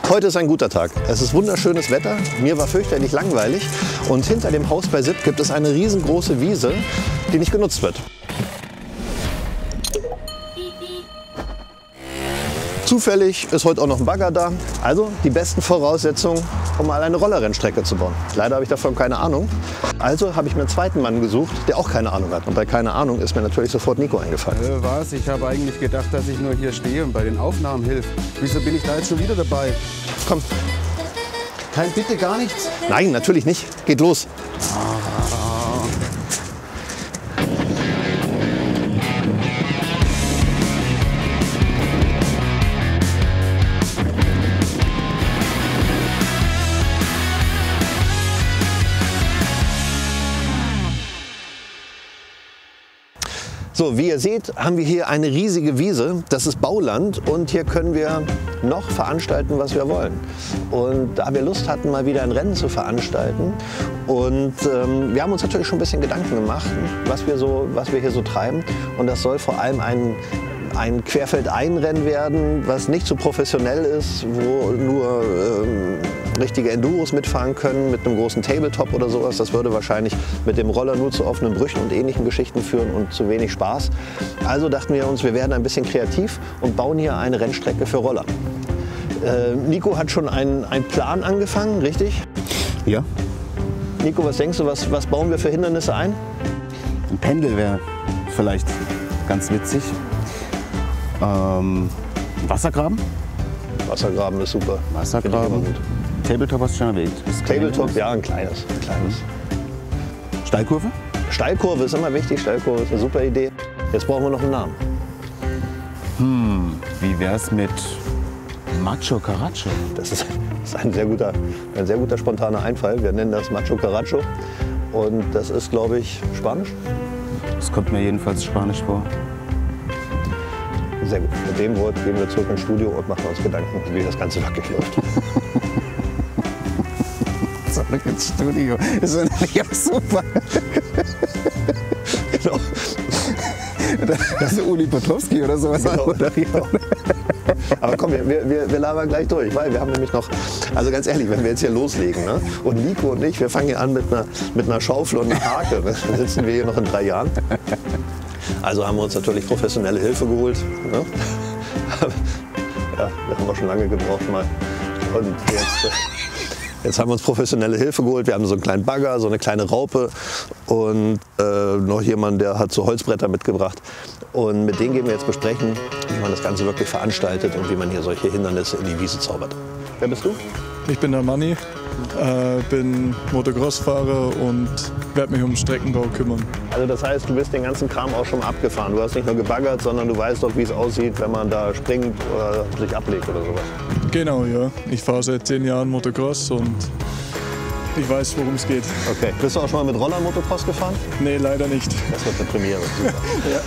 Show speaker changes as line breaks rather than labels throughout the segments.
Heute ist ein guter Tag. Es ist wunderschönes Wetter. Mir war fürchterlich langweilig. Und hinter dem Haus bei Sipp gibt es eine riesengroße Wiese, die nicht genutzt wird. Zufällig ist heute auch noch ein Bagger da. Also die besten Voraussetzungen, um mal eine Rollerrennstrecke zu bauen. Leider habe ich davon keine Ahnung. Also habe ich mir einen zweiten Mann gesucht, der auch keine Ahnung hat. Und bei keine Ahnung ist mir natürlich sofort Nico eingefallen.
Was? Ich habe eigentlich gedacht, dass ich nur hier stehe und bei den Aufnahmen hilf. Wieso bin ich da jetzt schon wieder dabei?
Komm.
Kein Bitte, gar nichts?
Nein, natürlich nicht. Geht los. So, wie ihr seht, haben wir hier eine riesige Wiese. Das ist Bauland und hier können wir noch veranstalten, was wir wollen. Und da wir Lust hatten, mal wieder ein Rennen zu veranstalten und wir haben uns natürlich schon ein bisschen Gedanken gemacht, was wir hier so treiben. Und das soll vor allem ein Querfeldeinrennen werden, was nicht so professionell ist, wo nur richtige Enduros mitfahren können mit einem großen Tabletop oder sowas. Das würde wahrscheinlich mit dem Roller nur zu offenen Brüchen und ähnlichen Geschichten führen und zu wenig Spaß. Also dachten wir uns, wir werden ein bisschen kreativ und bauen hier eine Rennstrecke für Roller. Nico hat schon einen Plan angefangen, richtig?
Ja.
Nico, was denkst du, was bauen wir für Hindernisse ein?
Ein Pendel wäre vielleicht ganz witzig. Wassergraben?
Wassergraben ist super.
Wassergraben. Tabletop hast du schon erwähnt.
Tabletop, ja, ein kleines.
Steilkurve?
Steilkurve ist immer wichtig. Steilkurve ist eine super Idee. Jetzt brauchen wir noch einen Namen.
Wie wär's mit Macho Caracho?
Das ist ein sehr guter spontaner Einfall. Wir nennen das Macho Caracho. Und das ist, glaube ich, Spanisch.
Das kommt mir jedenfalls Spanisch vor.
Sehr gut. Mit dem Wort gehen wir zurück ins Studio und machen uns Gedanken, wie das Ganze wirklich läuft.
Zurück ins Studio. Das ist natürlich auch super.
Genau.
Das ist Uli Potowski oder sowas.
Genau. Aber komm, wir labern gleich durch, weil wir haben nämlich noch, also ganz ehrlich, wenn wir jetzt hier loslegen, ne? Und Nico und ich, wir fangen hier an mit einer Schaufel und einer Hake, dann sitzen wir hier noch in 3 Jahren. Also haben wir uns natürlich professionelle Hilfe geholt. Ne? Ja, wir haben auch schon lange gebraucht mal. Und jetzt haben wir uns professionelle Hilfe geholt. Wir haben so einen kleinen Bagger, so eine kleine Raupe und noch jemand, der hat so Holzbretter mitgebracht. Und mit denen gehen wir jetzt besprechen, wie man das Ganze wirklich veranstaltet und wie man hier solche Hindernisse in die Wiese zaubert. Wer bist du?
Ich bin der Manni, bin Motocross-Fahrer und werde mich um Streckenbau kümmern.
Also das heißt, du bist den ganzen Kram auch schon mal abgefahren. Du hast nicht nur gebaggert, sondern du weißt auch, wie es aussieht, wenn man da springt oder sich ablegt oder sowas.
Genau, ja. Ich fahre seit 10 Jahren Motocross und ich weiß, worum es geht.
Okay. Bist du auch schon mal mit Roller-Motocross gefahren?
Nee, leider nicht.
Das wird eine Premiere. Super. Ja.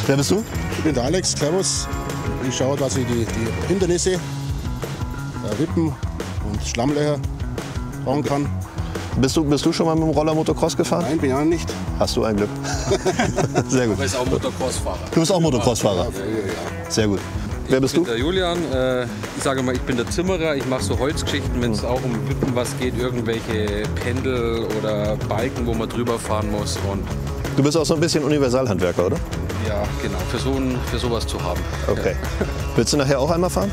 Wer bist du?
Ich bin der Alex, servus. Ich schaue, dass ich die Hindernisse, Rippen und Schlammlöcher bauen kann.
Bist du schon mal mit dem Roller Motocross gefahren?
Nein, bin ich auch nicht.
Hast du ein Glück. Sehr gut.
Du bist auch Motocross-Fahrer.
Du bist auch Motocross-Fahrer? Sehr gut. Wer bist du?
Ich bin der Julian. Ich sage mal, ich bin der Zimmerer. Ich mache so Holzgeschichten, wenn es auch um Wippen was geht, irgendwelche Pendel oder Balken, wo man drüber fahren muss. Und
Du bist auch so ein bisschen Universalhandwerker, oder?
ja, genau, für sowas zu haben.
Okay. Willst du nachher auch einmal fahren?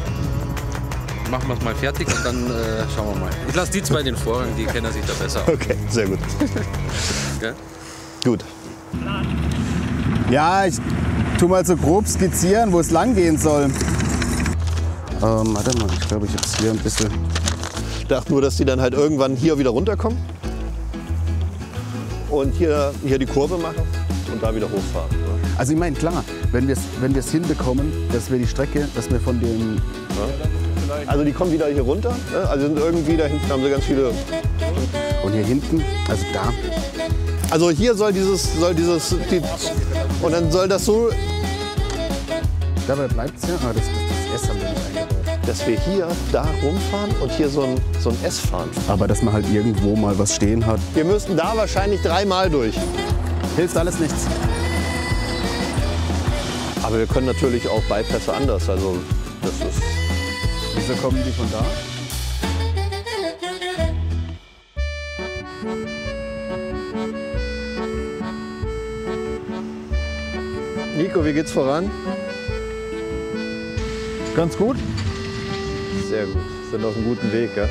Machen wir es mal fertig und dann schauen wir mal. Ich lasse die zwei den Vorrang, die kennen sich da besser aus.
Okay, sehr gut.
Gell?
Gut.
Ja, ich tu mal so grob skizzieren, wo es lang gehen soll. Warte mal, ich glaube, ich habe es hier ein bisschen.
Ich dachte nur, dass die dann halt irgendwann hier wieder runterkommen und hier die Kurve machen und da wieder hochfahren. Oder?
Also ich meine, klar, wenn wir es hinbekommen, dass wir die Strecke, dass wir von dem...
Also die kommen wieder hier runter, ne? Also sind irgendwie da hinten haben sie ganz viele.
Und hier hinten, also da.
Also hier soll und dann soll das so,
Dabei bleibt es ja. Ah, das S haben wir nicht eingebaut.
dass wir hier da rumfahren und hier so ein S fahren.
Aber dass man halt irgendwo mal was stehen hat.
Wir müssten da wahrscheinlich 3-mal durch.
Hilft alles nichts.
Aber wir können natürlich auch Bypässe anders. Also das ist.
Wieso kommen die von da?
Nico, wie geht's voran?
Ganz gut.
Sehr gut. Sind auf einem guten Weg, ja?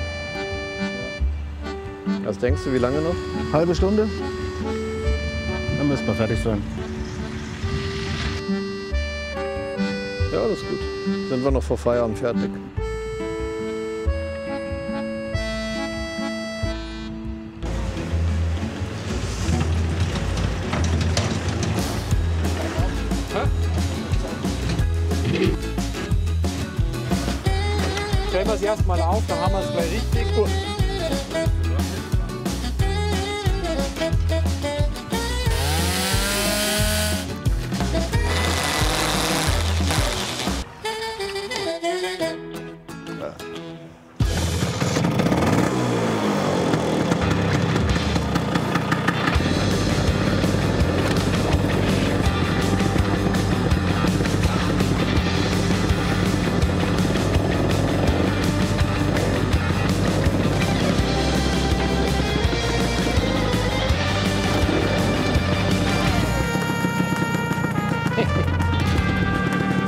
Was denkst du, wie lange noch?
Halbe Stunde. Dann müssen wir fertig sein.
Ja, das ist gut. Sind wir noch vor Feierabend fertig.
Stellen wir es erstmal auf, dann haben wir es gleich richtig.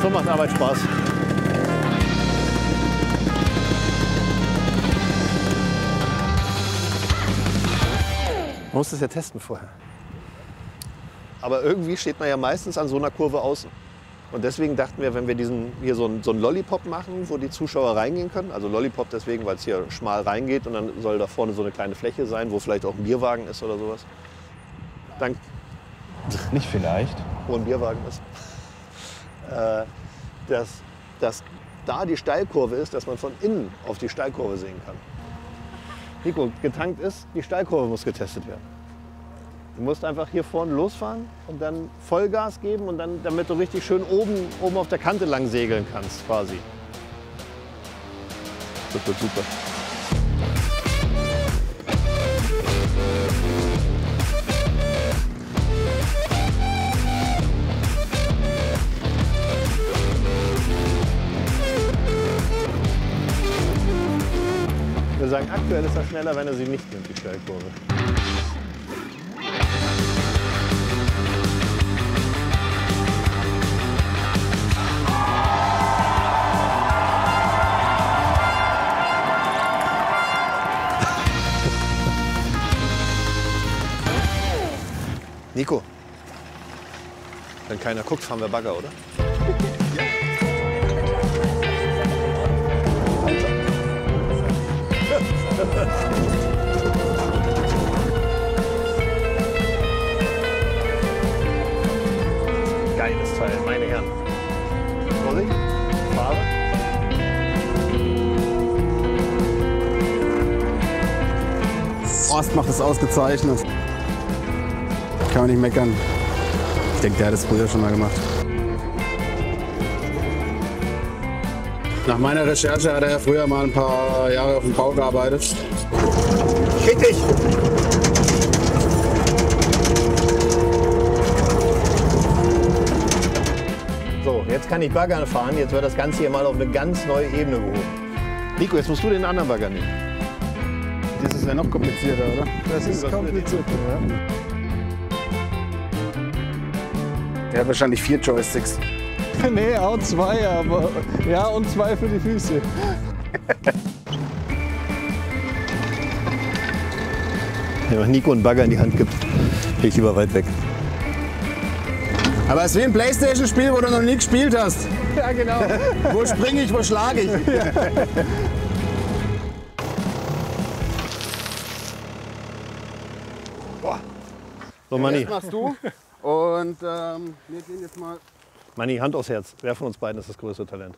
So macht Arbeit Spaß. Man muss das ja testen vorher. Aber irgendwie steht man ja meistens an so einer Kurve außen. Und deswegen dachten wir, wenn wir hier so einen Lollipop machen, wo die Zuschauer reingehen können, also Lollipop deswegen, weil es hier schmal reingeht und dann soll da vorne so eine kleine Fläche sein, wo vielleicht auch ein Bierwagen ist oder sowas. Dann
Nicht vielleicht.
wo ein Bierwagen ist. Dass da die Steilkurve ist, dass man von innen auf die Steilkurve sehen kann. Nico, getankt ist, die Steilkurve muss getestet werden. Du musst einfach hier vorne losfahren und dann Vollgas geben und dann, damit du richtig schön oben auf der Kante lang segeln kannst, quasi. Das wird super. Wir sagen, aktuell ist er schneller, wenn er sie nicht nimmt, die Steilkurve. Nico, wenn keiner guckt, fahren wir Bagger, oder? Geiles Teil, meine Herren. Vorsicht, fahre.
Horst macht es ausgezeichnet. Kann man nicht meckern. Ich denke, der hat es früher schon mal gemacht. Nach meiner Recherche hat er ja früher mal ein paar Jahre auf dem Bau gearbeitet.
Schick dich! So, jetzt kann ich Bagger fahren. Jetzt wird das Ganze hier mal auf eine ganz neue Ebene gehoben. Nico, jetzt musst du den anderen Bagger nehmen.
Das ist ja noch komplizierter, oder?
Das ist kompliziert, ja.
Der hat wahrscheinlich 4 Joysticks.
Nee, auch 2, aber ja, und 2 für die Füße.
Wenn man Nico einen Bagger in die Hand gibt, gehe ich lieber weit weg.
Aber es ist wie ein Playstation-Spiel, wo du noch nie gespielt hast.
Ja, genau.
Wo springe ich, wo schlage ich?
So, Manni.
Das machst du. Und wir gehen jetzt mal.
Manni, Hand aufs Herz. Wer von uns beiden ist das größte Talent?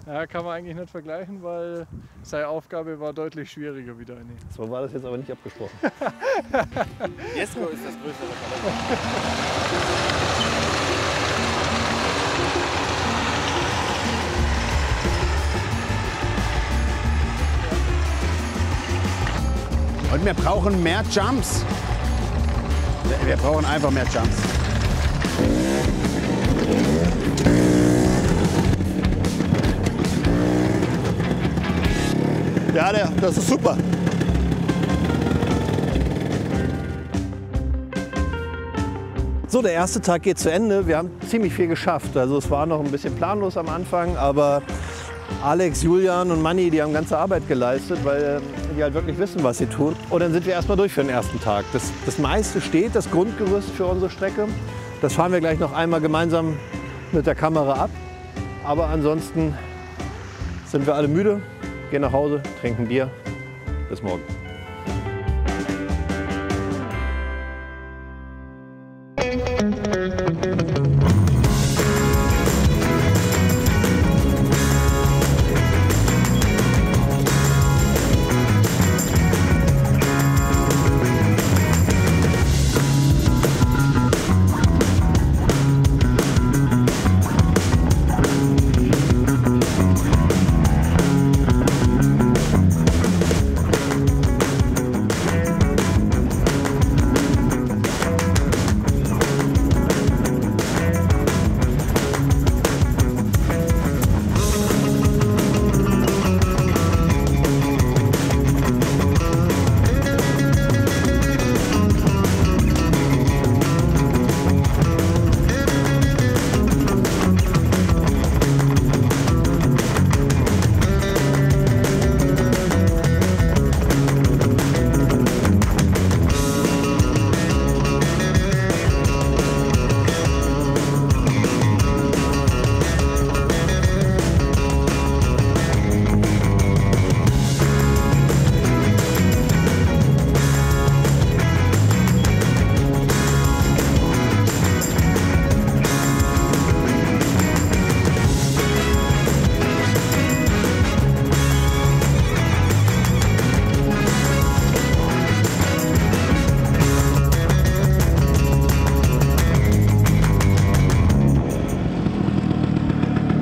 Ja, kann man eigentlich nicht vergleichen, weil seine Aufgabe war deutlich schwieriger wie deine.
So war das jetzt aber nicht abgesprochen.
Jesko ist das größere Talent. Und wir brauchen mehr Jumps. Wir brauchen einfach mehr Jumps.
Ja, das ist super. So, der erste Tag geht zu Ende. Wir haben ziemlich viel geschafft. Also es war noch ein bisschen planlos am Anfang, aber Alex, Julian und Manni, die haben ganze Arbeit geleistet, weil die halt wirklich wissen, was sie tun. Und dann sind wir erstmal durch für den ersten Tag. Das meiste steht, das Grundgerüst für unsere Strecke. Das fahren wir gleich noch einmal gemeinsam mit der Kamera ab. Aber ansonsten sind wir alle müde, gehen nach Hause, trinken Bier. Bis morgen.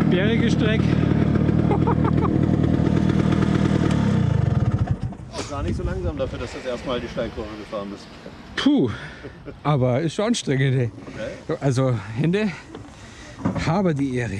Bärige Strecke.
Auch gar nicht so langsam dafür, dass du das erste Mal die Steilkurve gefahren bist.
Puh, aber ist schon anstrengend. Also Hände, habe die Ehre.